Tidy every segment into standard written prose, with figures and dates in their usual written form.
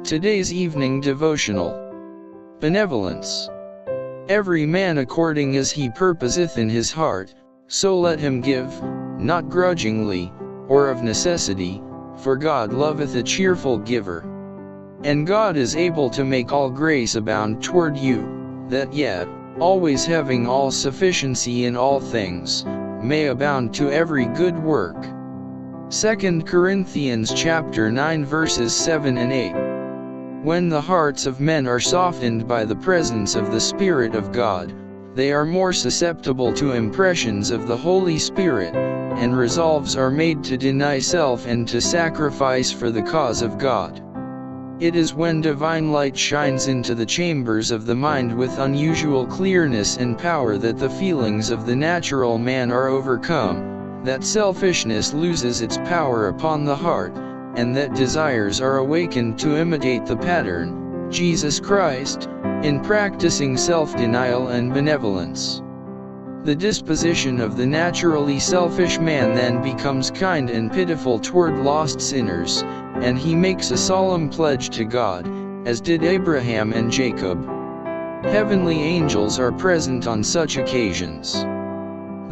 Today's evening devotional. Benevolence. Every man according as he purposeth in his heart, so let him give, not grudgingly, or of necessity, for God loveth a cheerful giver. And God is able to make all grace abound toward you, that yet, always having all sufficiency in all things, may abound to every good work. 2 Corinthians chapter 9 verses 7 and 8. When the hearts of men are softened by the presence of the Spirit of God, they are more susceptible to impressions of the Holy Spirit, and resolves are made to deny self and to sacrifice for the cause of God. It is when divine light shines into the chambers of the mind with unusual clearness and power that the feelings of the natural man are overcome, that selfishness loses its power upon the heart, and that desires are awakened to imitate the pattern, Jesus Christ, in practicing self-denial and benevolence. The disposition of the naturally selfish man then becomes kind and pitiful toward lost sinners, and he makes a solemn pledge to God, as did Abraham and Jacob. Heavenly angels are present on such occasions.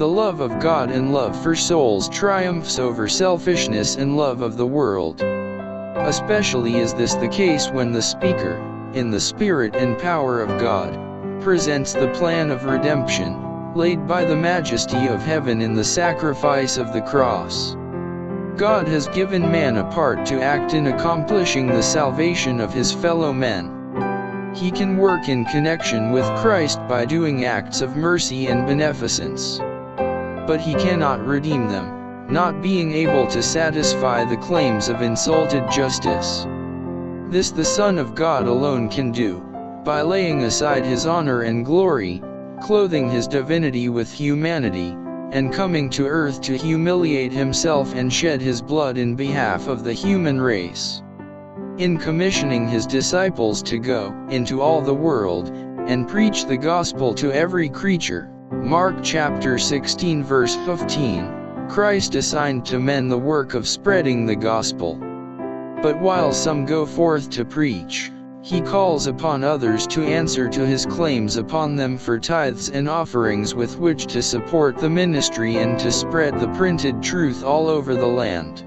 The love of God and love for souls triumphs over selfishness and love of the world. Especially is this the case when the speaker, in the spirit and power of God, presents the plan of redemption, laid by the majesty of heaven in the sacrifice of the cross. God has given man a part to act in accomplishing the salvation of his fellow men. He can work in connection with Christ by doing acts of mercy and beneficence. But he cannot redeem them, not being able to satisfy the claims of insulted justice. This the Son of God alone can do, by laying aside his honor and glory, clothing his divinity with humanity, and coming to earth to humiliate himself and shed his blood in behalf of the human race. In commissioning his disciples to go into all the world, and preach the gospel to every creature, Mark chapter 16 verse 15, Christ assigned to men the work of spreading the gospel. But while some go forth to preach, he calls upon others to answer to his claims upon them for tithes and offerings with which to support the ministry and to spread the printed truth all over the land.